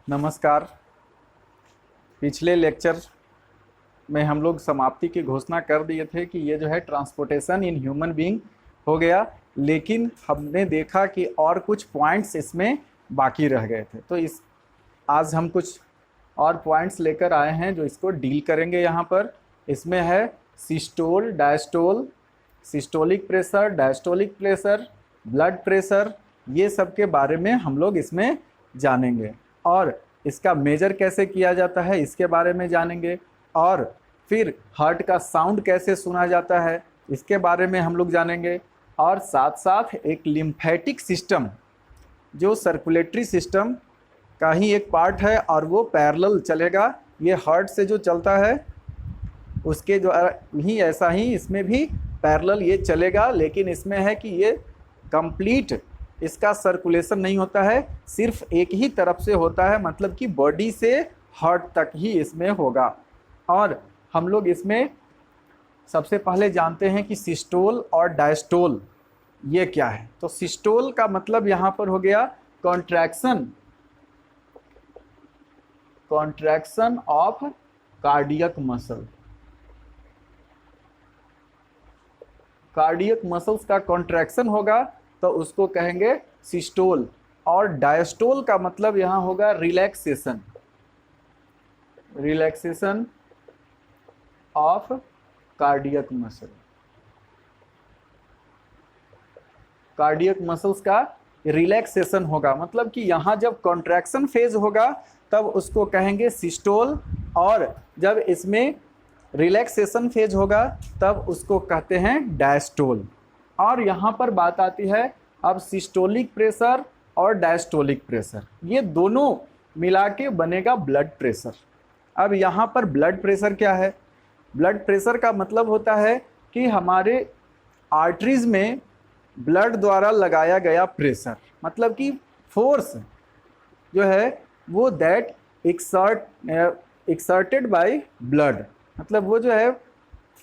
नमस्कार। पिछले लेक्चर में हम लोग समाप्ति की घोषणा कर दिए थे कि ये जो है ट्रांसपोर्टेशन इन ह्यूमन बीइंग हो गया, लेकिन हमने देखा कि और कुछ पॉइंट्स इसमें बाकी रह गए थे। तो आज हम कुछ और पॉइंट्स लेकर आए हैं जो इसको डील करेंगे। यहाँ पर इसमें है systole, diastole, systolic pressure, diastolic pressure, blood pressure, ये सब के बारे में हम लोग इसमें जानेंगे और इसका मेजर कैसे किया जाता है इसके बारे में जानेंगे। और फिर हार्ट का साउंड कैसे सुना जाता है इसके बारे में हम लोग जानेंगे। और साथ साथ एक लिम्फेटिक सिस्टम जो सर्कुलेटरी सिस्टम का ही एक पार्ट है और वो पैरेलल चलेगा, ये हार्ट से जो चलता है उसके जो ही ऐसा ही इसमें भी पैरेलल ये चलेगा, लेकिन इसमें है कि ये कंप्लीट इसका सर्कुलेशन नहीं होता है, सिर्फ एक ही तरफ से होता है, मतलब कि बॉडी से हार्ट तक ही इसमें होगा। और हम लोग इसमें सबसे पहले जानते हैं कि सिस्टोल और डायस्टोल ये क्या है। तो सिस्टोल का मतलब यहाँ पर हो गया contraction of cardiac muscle. Cardiac muscles का कॉन्ट्रैक्शन होगा तो उसको कहेंगे सिस्टोल। और डायस्टोल का मतलब यहाँ होगा relaxation of cardiac muscle. Cardiac muscles का रिलैक्सेशन होगा, मतलब कि यहाँ जब कॉन्ट्रैक्शन फेज होगा तब उसको कहेंगे सिस्टोल, और जब इसमें रिलैक्सेशन फेज होगा तब उसको कहते हैं डायस्टोल। और यहाँ पर बात आती है अब सिस्टोलिक प्रेशर और डायस्टोलिक प्रेशर, ये दोनों मिला के बनेगा ब्लड प्रेशर। अब यहाँ पर ब्लड प्रेशर क्या है? ब्लड प्रेशर का मतलब होता है कि हमारे आर्टरीज में ब्लड द्वारा लगाया गया प्रेशर, मतलब कि फोर्स जो है वो दैट एक्सर्टेड बाय ब्लड, मतलब वो जो है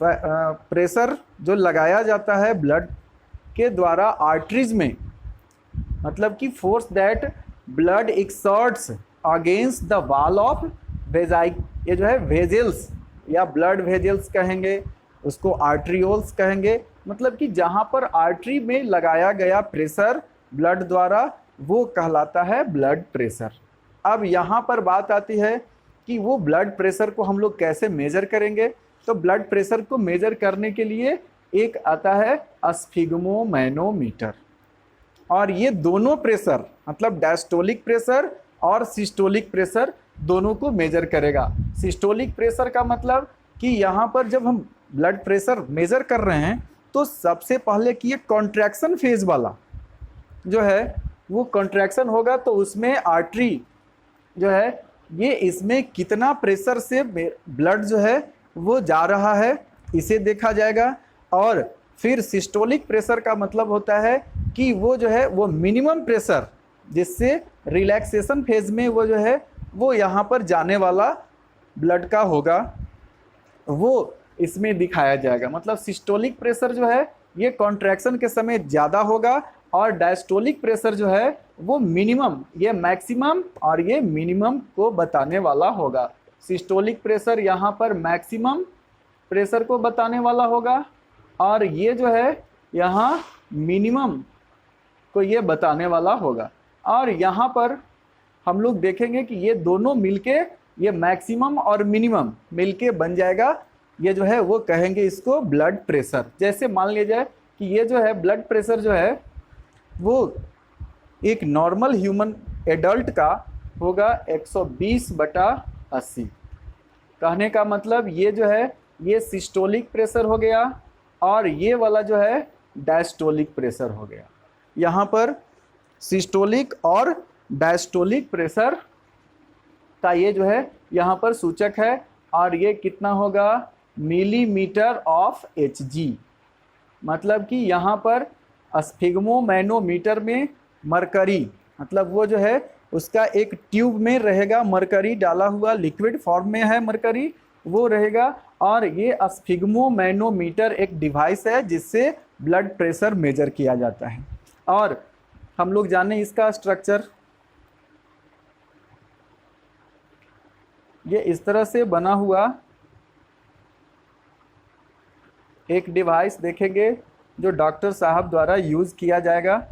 प्रेशर जो लगाया जाता है ब्लड के द्वारा आर्टरीज में, मतलब कि force that blood exerts against the wall of वेजाइक, ये जो है वेजल्स या ब्लड वेजल्स कहेंगे, उसको आर्ट्रियोल्स कहेंगे, मतलब कि जहाँ पर आर्टरी में लगाया गया प्रेशर ब्लड द्वारा वो कहलाता है ब्लड प्रेशर। अब यहाँ पर बात आती है कि वो ब्लड प्रेशर को हम लोग कैसे मेजर करेंगे। तो ब्लड प्रेशर को मेजर करने के लिए एक आता है स्फिग्मोमैनोमीटर, और ये दोनों प्रेशर मतलब डायस्टोलिक प्रेशर और सिस्टोलिक प्रेशर दोनों को मेजर करेगा। सिस्टोलिक प्रेशर का मतलब कि यहाँ पर जब हम ब्लड प्रेशर मेजर कर रहे हैं तो सबसे पहले कि ये कॉन्ट्रैक्शन फेज वाला जो है वो कॉन्ट्रैक्शन होगा, तो उसमें आर्टरी जो है ये इसमें कितना प्रेशर से ब्लड जो है वो जा रहा है इसे देखा जाएगा। और फिर सिस्टोलिक प्रेशर का मतलब होता है कि वो जो है वो मिनिमम प्रेशर जिससे रिलैक्सेशन फेज में वो जो है वो यहाँ पर जाने वाला ब्लड का होगा, वो इसमें दिखाया जाएगा। मतलब सिस्टोलिक प्रेशर जो है ये कॉन्ट्रैक्शन के समय ज़्यादा होगा और डायस्टोलिक प्रेशर जो है वो मिनिमम, ये मैक्सिमम और ये मिनिमम को बताने वाला होगा। सिस्टोलिक प्रेशर यहाँ पर मैक्सिमम प्रेशर को बताने वाला होगा और ये जो है यहाँ मिनिमम को ये बताने वाला होगा। और यहाँ पर हम लोग देखेंगे कि ये दोनों मिलके ये मैक्सिमम और मिनिमम मिलके बन जाएगा, ये जो है वो कहेंगे इसको ब्लड प्रेशर। जैसे मान लिया जाए कि ये जो है ब्लड प्रेशर जो है वो एक नॉर्मल ह्यूमन एडल्ट का होगा 120/80। कहने का मतलब ये जो है ये सिस्टोलिक प्रेशर हो गया और ये वाला जो है डायस्टोलिक प्रेशर हो गया। यहाँ पर सिस्टोलिक और डायस्टोलिक प्रेशर का ये जो है यहाँ पर सूचक है और ये कितना होगा मिलीमीटर ऑफ Hg, मतलब कि यहाँ पर स्फिग्मोमैनोमीटर में मरकरी, मतलब वो जो है उसका एक ट्यूब में रहेगा मरकरी डाला हुआ, लिक्विड फॉर्म में है मरकरी वो रहेगा। और ये स्फिग्मोमैनोमीटर एक डिवाइस है जिससे ब्लड प्रेशर मेजर किया जाता है। और हम लोग जाने इसका स्ट्रक्चर, ये इस तरह से बना हुआ एक डिवाइस देखेंगे जो डॉक्टर साहब द्वारा यूज़ किया जाएगा।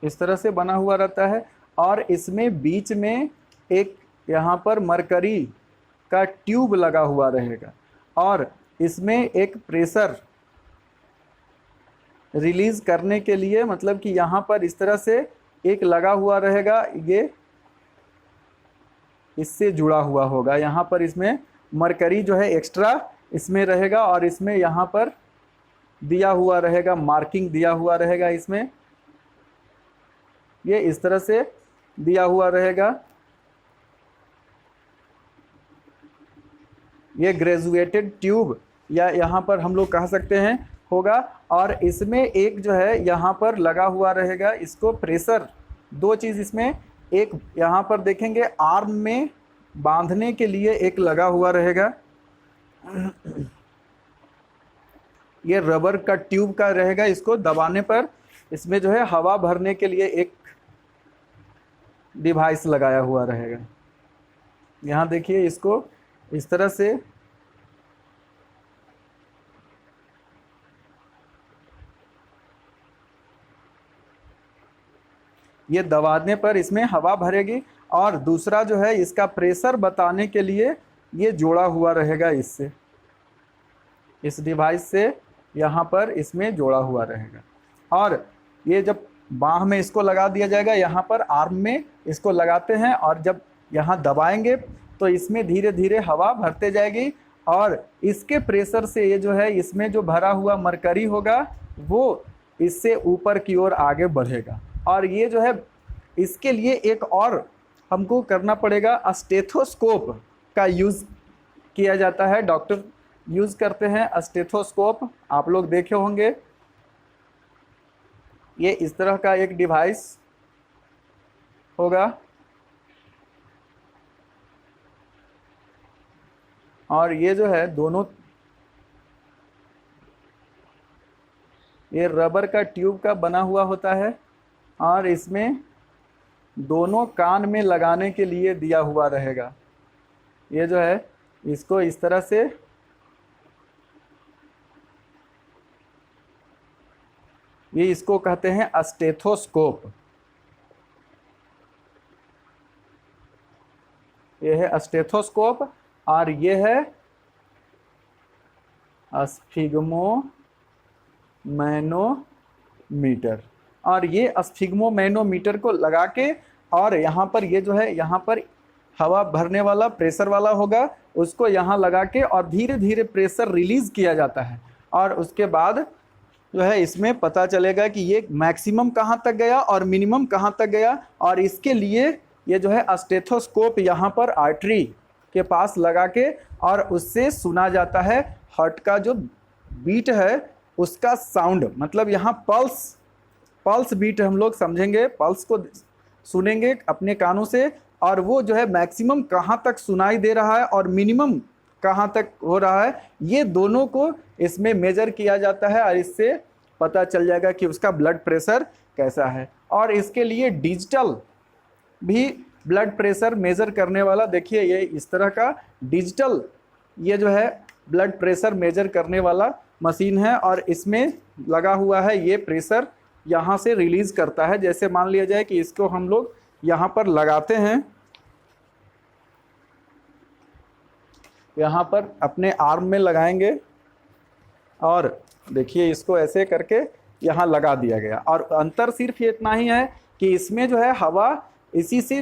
इस तरह से बना हुआ रहता है और इसमें बीच में एक यहाँ पर मरकरी का ट्यूब लगा हुआ रहेगा और इसमें एक प्रेशर रिलीज करने के लिए, मतलब कि यहाँ पर इस तरह से एक लगा हुआ रहेगा, ये इससे जुड़ा हुआ होगा। यहाँ पर इसमें मरकरी जो है एक्स्ट्रा इसमें रहेगा और इसमें यहाँ पर दिया हुआ रहेगा, मार्किंग दिया हुआ रहेगा, इसमें ये इस तरह से दिया हुआ रहेगा। ये ग्रेजुएटेड ट्यूब या यहाँ पर हम लोग कह सकते हैं होगा और इसमें एक जो है यहाँ पर लगा हुआ रहेगा, इसको प्रेशर, दो चीज़ इसमें, एक यहाँ पर देखेंगे आर्म में बांधने के लिए एक लगा हुआ रहेगा, ये रबर का ट्यूब का रहेगा, इसको दबाने पर इसमें जो है हवा भरने के लिए एक डिवाइस लगाया हुआ रहेगा। यहाँ देखिए इसको इस तरह से ये दबाने पर इसमें हवा भरेगी और दूसरा जो है इसका प्रेशर बताने के लिए ये जोड़ा हुआ रहेगा, इससे, इस डिवाइस से यहाँ पर इसमें जोड़ा हुआ रहेगा और ये जब बाह में इसको लगा दिया जाएगा, यहाँ पर आर्म में इसको लगाते हैं और जब यहाँ दबाएंगे तो इसमें धीरे धीरे हवा भरते जाएगी और इसके प्रेशर से ये जो है इसमें जो भरा हुआ मरकरी होगा वो इससे ऊपर की ओर आगे बढ़ेगा। और ये जो है इसके लिए एक और हमको करना पड़ेगा, स्टेथोस्कोप का यूज़ किया जाता है, डॉक्टर यूज़ करते हैं स्टेथोस्कोप, आप लोग देखे होंगे। ये इस तरह का एक डिवाइस होगा और ये जो है दोनों, ये रबर का ट्यूब का बना हुआ होता है और इसमें दोनों कान में लगाने के लिए दिया हुआ रहेगा। ये जो है इसको इस तरह से ये इसको कहते हैं स्टेथोस्कोप। ये है स्टेथोस्कोप और ये है स्फिग्मोमैनोमीटर। और ये स्फिग्मोमैनोमीटर को लगा के और यहाँ पर ये जो है यहाँ पर हवा भरने वाला प्रेशर वाला होगा, उसको यहाँ लगा के और धीरे धीरे प्रेशर रिलीज किया जाता है और उसके बाद जो है इसमें पता चलेगा कि ये मैक्सिमम कहाँ तक गया और मिनिमम कहाँ तक गया। और इसके लिए ये जो है स्टेथोस्कोप यहाँ पर आर्टरी के पास लगा के और उससे सुना जाता है हार्ट का जो बीट है उसका साउंड, मतलब यहाँ पल्स बीट हम लोग समझेंगे, पल्स को सुनेंगे अपने कानों से और वो जो है मैक्सिमम कहाँ तक सुनाई दे रहा है और मिनिमम कहाँ तक हो रहा है, ये दोनों को इसमें मेजर किया जाता है और इससे पता चल जाएगा कि उसका ब्लड प्रेशर कैसा है। और इसके लिए डिजिटल भी ब्लड प्रेशर मेज़र करने वाला, देखिए ये इस तरह का डिजिटल ये जो है ब्लड प्रेशर मेजर करने वाला मशीन है और इसमें लगा हुआ है, ये प्रेशर यहाँ से रिलीज़ करता है। जैसे मान लिया जाए कि इसको हम लोग यहाँ पर लगाते हैं, यहाँ पर अपने आर्म में लगाएंगे और देखिए इसको ऐसे करके यहाँ लगा दिया गया। और अंतर सिर्फ इतना ही है कि इसमें जो है हवा इसी से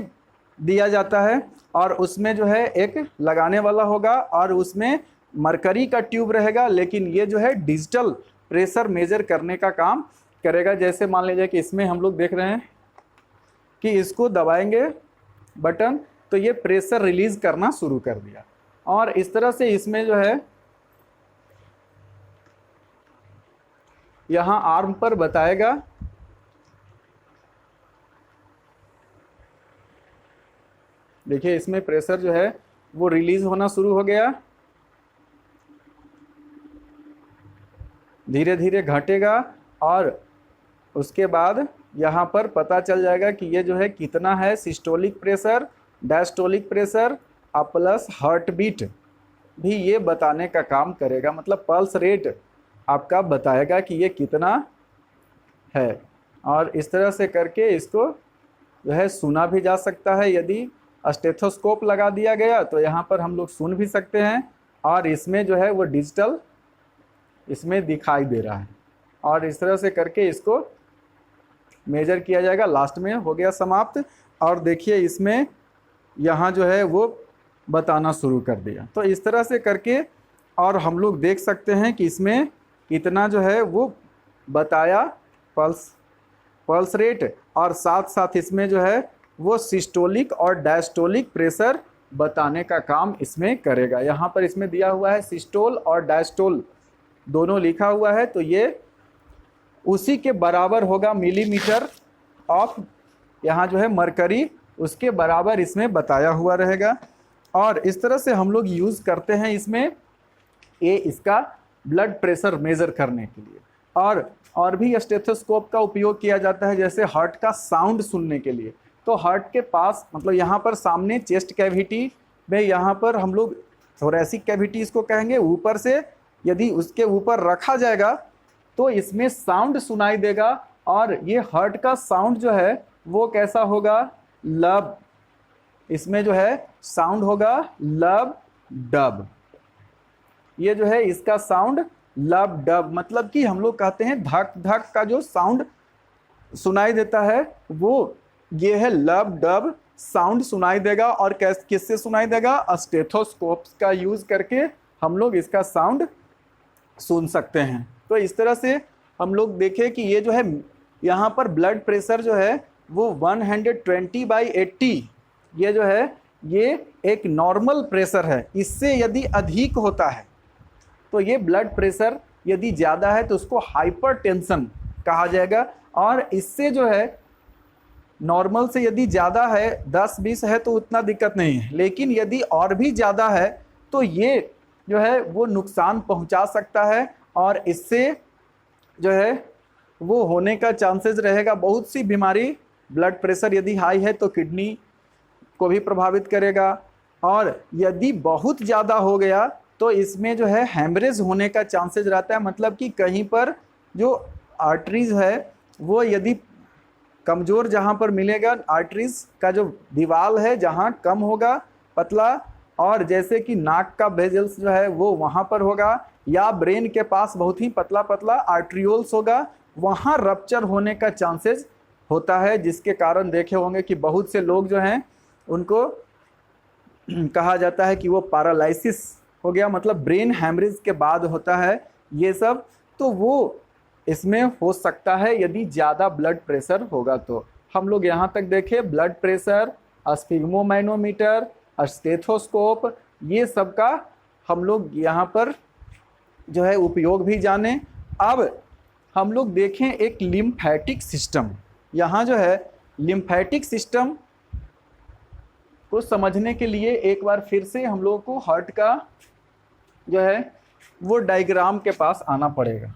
दिया जाता है और उसमें जो है एक लगाने वाला होगा और उसमें मरकरी का ट्यूब रहेगा, लेकिन ये जो है डिजिटल प्रेशर मेजर करने का काम करेगा। जैसे मान लीजिए कि इसमें हम लोग देख रहे हैं कि इसको दबाएंगे बटन तो ये प्रेशर रिलीज करना शुरू कर दिया और इस तरह से इसमें जो है यहाँ आर्म पर बताएगा। देखिए इसमें प्रेशर जो है वो रिलीज होना शुरू हो गया, धीरे धीरे घटेगा और उसके बाद यहाँ पर पता चल जाएगा कि ये जो है कितना है सिस्टोलिक प्रेशर, डायस्टोलिक प्रेशर और प्लस हार्ट बीट भी ये बताने का काम करेगा। मतलब पल्स रेट आपका बताएगा कि ये कितना है। और इस तरह से करके इसको जो है सुना भी जा सकता है। यदि स्टेथोस्कोप लगा दिया गया तो यहाँ पर हम लोग सुन भी सकते हैं, और इसमें जो है वो डिजिटल इसमें दिखाई दे रहा है। और इस तरह से करके इसको मेजर किया जाएगा। लास्ट में हो गया समाप्त। और देखिए इसमें यहाँ जो है वो बताना शुरू कर दिया। तो इस तरह से करके और हम लोग देख सकते हैं कि इसमें कितना जो है वो बताया पल्स रेट, और साथ साथ इसमें जो है वो सिस्टोलिक और डायस्टोलिक प्रेशर बताने का काम इसमें करेगा। यहाँ पर इसमें दिया हुआ है सिस्टोल और डायस्टोल दोनों लिखा हुआ है, तो ये उसी के बराबर होगा मिलीमीटर ऑफ यहाँ जो है मरकरी, उसके बराबर इसमें बताया हुआ रहेगा। और इस तरह से हम लोग यूज़ करते हैं इसमें ये इसका ब्लड प्रेशर मेज़र करने के लिए। और भी स्टेथोस्कोप का उपयोग किया जाता है, जैसे हार्ट का साउंड सुनने के लिए। तो हार्ट के पास मतलब यहाँ पर सामने चेस्ट कैविटी में यहाँ पर हम लोग थोरेसिक कैविटी इसको कहेंगे, ऊपर से यदि उसके ऊपर रखा जाएगा तो इसमें साउंड सुनाई देगा। और ये हार्ट का साउंड जो है वो कैसा होगा, लब, इसमें जो है साउंड होगा लब डब। ये जो है इसका साउंड लब डब, मतलब कि हम लोग कहते हैं धक धक का जो साउंड सुनाई देता है वो ये है लब डब साउंड सुनाई देगा। और किससे सुनाई देगा, स्टेथोस्कोप्स का यूज़ करके हम लोग इसका साउंड सुन सकते हैं। तो इस तरह से हम लोग देखें कि ये जो है यहाँ पर ब्लड प्रेशर जो है वो 120/80 ये जो है ये एक नॉर्मल प्रेशर है। इससे यदि अधिक होता है तो ये ब्लड प्रेशर यदि ज़्यादा है तो उसको हाइपरटेंशन कहा जाएगा। और इससे जो है नॉर्मल से यदि ज़्यादा है 10-20 है तो उतना दिक्कत नहीं है, लेकिन यदि और भी ज़्यादा है तो ये जो है वो नुकसान पहुंचा सकता है। और इससे जो है वो होने का चांसेस रहेगा। बहुत सी बीमारी, ब्लड प्रेशर यदि हाई है तो किडनी को भी प्रभावित करेगा, और यदि बहुत ज़्यादा हो गया तो इसमें जो है हैमरेज होने का चांसेस रहता है। मतलब कि कहीं पर जो आर्टरीज है वो यदि कमज़ोर जहाँ पर मिलेगा, आर्टरीज का जो दीवार है जहाँ कम होगा पतला, और जैसे कि नाक का वेजल्स जो है वो वहाँ पर होगा, या ब्रेन के पास बहुत ही पतला पतला आर्ट्रियोल्स होगा, वहाँ रप्चर होने का चांसेस होता है। जिसके कारण देखे होंगे कि बहुत से लोग जो हैं उनको कहा जाता है कि वो पैरालिसिस हो गया, मतलब ब्रेन हैमरेज के बाद होता है ये सब। तो वो इसमें हो सकता है यदि ज़्यादा ब्लड प्रेशर होगा। तो हम लोग यहाँ तक देखें ब्लड प्रेशर, स्फिग्मोमैनोमीटर, स्टेथोस्कोप, ये सब का हम लोग यहाँ पर जो है उपयोग भी जाने। अब हम लोग देखें एक लिम्फेटिक सिस्टम। यहाँ जो है लिम्फेटिक सिस्टम को समझने के लिए एक बार फिर से हम लोगों को हार्ट का जो है वो डायग्राम के पास आना पड़ेगा।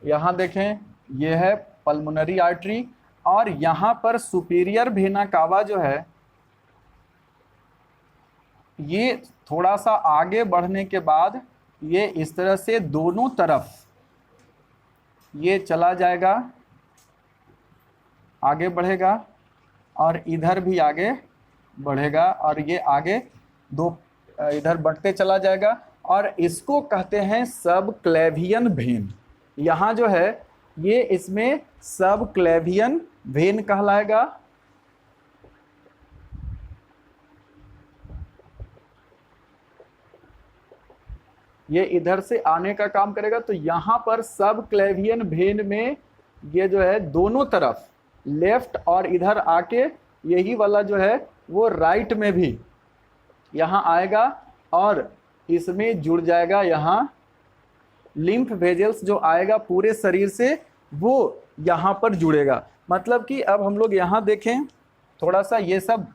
यहाँ देखें ये है पल्मोनरी आर्टरी, और यहाँ पर सुपीरियर वेना कावा जो है ये थोड़ा सा आगे बढ़ने के बाद ये इस तरह से दोनों तरफ ये चला जाएगा, आगे बढ़ेगा, और इधर भी आगे बढ़ेगा, और ये आगे दो इधर बढ़ते चला जाएगा। और इसको कहते हैं सब क्लेवियन वेन। यहाँ जो है ये इसमें सब क्लेवियन वेन कहलाएगा। ये इधर से आने का काम करेगा। तो यहाँ पर सब क्लेवियन वेन में ये जो है दोनों तरफ लेफ्ट और इधर आके यही वाला जो है वो राइट में भी यहाँ आएगा, और इसमें जुड़ जाएगा यहाँ लिम्फ वेजल्स जो आएगा पूरे शरीर से वो यहाँ पर जुड़ेगा। मतलब कि अब हम लोग यहाँ देखें थोड़ा सा, ये सब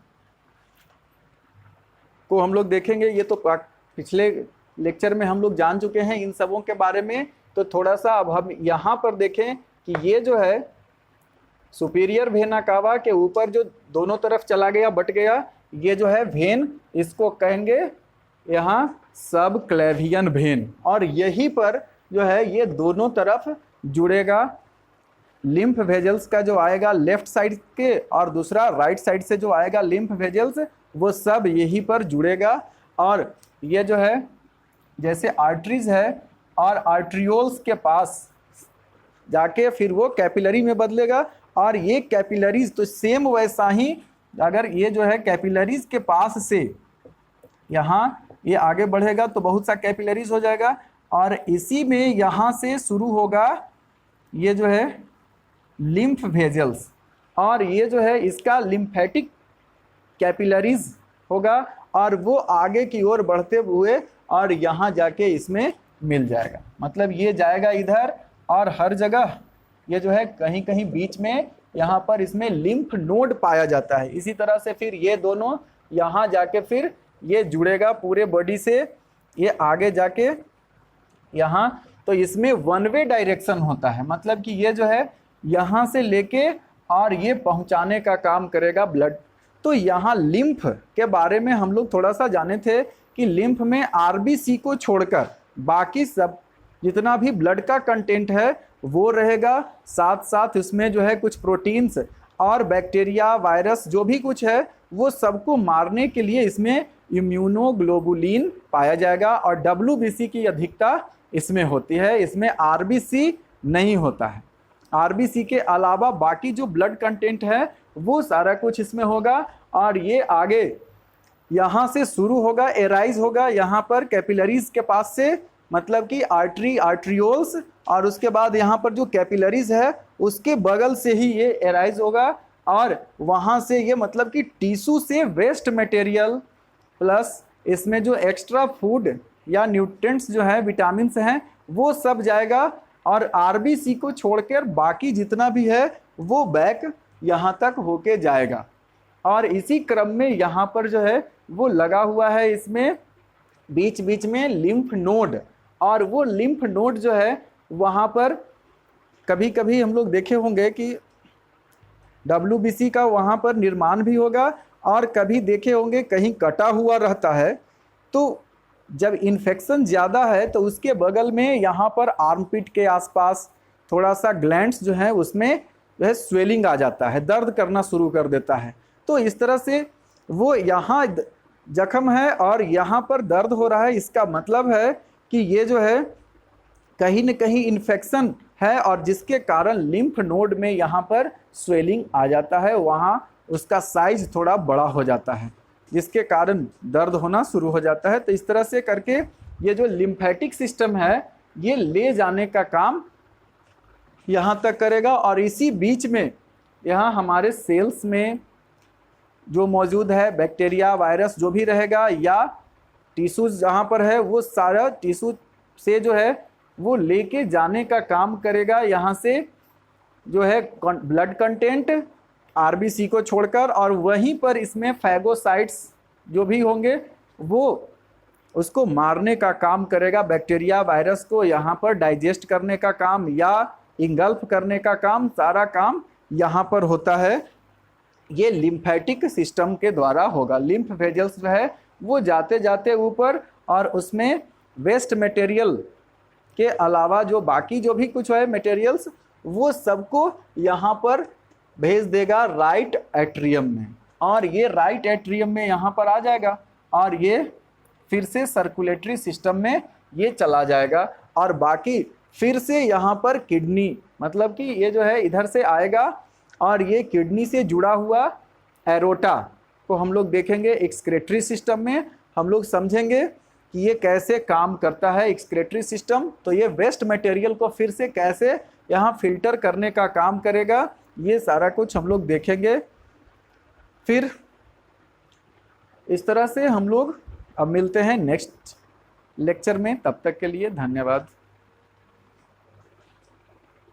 को हम लोग देखेंगे। ये तो पिछले लेक्चर में हम लोग जान चुके हैं इन सबों के बारे में। तो थोड़ा सा अब हम यहाँ पर देखें कि ये जो है सुपीरियर वेना कावा के ऊपर जो दोनों तरफ चला गया, बट गया, ये जो है वेन, इसको कहेंगे यहाँ सब क्लेवियन वेन। और यहीं पर जो है ये दोनों तरफ जुड़ेगा। लिम्फ वेजल्स का जो आएगा लेफ्ट साइड के और दूसरा राइट साइड से जो आएगा लिम्फ वेजल्स, वो सब यहीं पर जुड़ेगा। और ये जो है जैसे आर्टरीज है और आर्ट्रियोल्स के पास जाके फिर वो कैपिलरी में बदलेगा। और ये कैपिलरीज तो सेम वैसा ही, अगर ये जो है कैपिलरीज के पास से यहाँ ये आगे बढ़ेगा तो बहुत सा कैपिलरीज हो जाएगा। और इसी में यहाँ से शुरू होगा ये जो है लिम्फ वेजल्स, और ये जो है इसका लिम्फेटिक कैपिलरीज होगा और वो आगे की ओर बढ़ते हुए और यहाँ जाके इसमें मिल जाएगा। मतलब ये जाएगा इधर और हर जगह ये जो है कहीं कहीं बीच में यहाँ पर इसमें लिम्फ नोड पाया जाता है। इसी तरह से फिर ये दोनों यहाँ जाके फिर ये जुड़ेगा पूरे बॉडी से, ये आगे जाके यहाँ, तो इसमें वन वे डायरेक्शन होता है। मतलब कि ये जो है यहाँ से लेके और ये पहुँचाने का काम करेगा ब्लड। तो यहाँ लिम्फ के बारे में हम लोग थोड़ा सा जाने थे कि लिम्फ में आरबीसी को छोड़कर बाकी सब जितना भी ब्लड का कंटेंट है वो रहेगा। साथ साथ इसमें जो है कुछ प्रोटीन्स और बैक्टीरिया, वायरस जो भी कुछ है वो सबको मारने के लिए इसमें इम्यूनोग्लोबुलिन पाया जाएगा। और डब्ल्यूबीसी की अधिकता इसमें होती है, इसमें आरबीसी नहीं होता है। आरबीसी के अलावा बाकी जो ब्लड कंटेंट है वो सारा कुछ इसमें होगा। और ये आगे यहाँ से शुरू होगा, एराइज होगा यहाँ पर कैपिलरीज के पास से, मतलब कि आर्टरी, आर्ट्रियोल्स, और उसके बाद यहाँ पर जो कैपिलरीज है उसके बगल से ही ये एराइज होगा। और वहाँ से ये मतलब कि टिश्यू से वेस्ट मटेरियल प्लस इसमें जो एक्स्ट्रा फूड या न्यूट्रिएंट्स जो है, विटामिन्स हैं, वो सब जाएगा। और आरबीसी को छोड़कर बाकी जितना भी है वो बैक यहाँ तक होके जाएगा। और इसी क्रम में यहाँ पर जो है वो लगा हुआ है इसमें बीच बीच में लिम्फ नोड। और वो लिम्फ नोड जो है वहाँ पर कभी कभी हम लोग देखे होंगे कि डब्ल्यूबीसी का वहाँ पर निर्माण भी होगा, और कभी देखे होंगे कहीं कटा हुआ रहता है। तो जब इन्फेक्शन ज़्यादा है तो उसके बगल में यहाँ पर आर्मपिट के आसपास थोड़ा सा ग्लैंड्स जो है उसमें जो है स्वेलिंग आ जाता है, दर्द करना शुरू कर देता है। तो इस तरह से वो यहाँ जख्म है और यहाँ पर दर्द हो रहा है, इसका मतलब है कि ये जो है कहीं न कहीं इन्फेक्शन है, और जिसके कारण लिम्फ नोड में यहाँ पर स्वेलिंग आ जाता है, वहाँ उसका साइज थोड़ा बड़ा हो जाता है, जिसके कारण दर्द होना शुरू हो जाता है। तो इस तरह से करके ये जो लिम्फेटिक सिस्टम है ये ले जाने का काम यहाँ तक करेगा। और इसी बीच में यहाँ हमारे सेल्स में जो मौजूद है बैक्टीरिया, वायरस जो भी रहेगा, या टिश्यूज जहाँ पर है, वो सारा टिश्यू से जो है वो लेके जाने का काम करेगा। यहाँ से जो है ब्लड कंटेंट आरबीसी को छोड़कर, और वहीं पर इसमें फैगोसाइट्स जो भी होंगे वो उसको मारने का काम करेगा। बैक्टीरिया, वायरस को यहाँ पर डाइजेस्ट करने का काम या इंगल्फ करने का काम, सारा काम यहाँ पर होता है। ये लिम्फेटिक सिस्टम के द्वारा होगा। लिम्फ वेजल्स जो है वो जाते जाते ऊपर, और उसमें वेस्ट मटेरियल के अलावा जो बाकी जो भी कुछ है मटेरियल्स, वो सबको यहाँ पर भेज देगा राइट एट्रियम में। और ये राइट एट्रियम में यहाँ पर आ जाएगा, और ये फिर से सर्कुलेटरी सिस्टम में ये चला जाएगा। और बाकी फिर से यहाँ पर किडनी, मतलब कि ये जो है इधर से आएगा, और ये किडनी से जुड़ा हुआ एरोटा को हम लोग देखेंगे एक्सक्रेटरी सिस्टम में। हम लोग समझेंगे कि ये कैसे काम करता है एक्सक्रेटरी सिस्टम। तो ये वेस्ट मटेरियल को फिर से कैसे यहाँ फिल्टर करने का काम करेगा, ये सारा कुछ हम लोग देखेंगे। फिर इस तरह से हम लोग अब मिलते हैं नेक्स्ट लेक्चर में। तब तक के लिए धन्यवाद।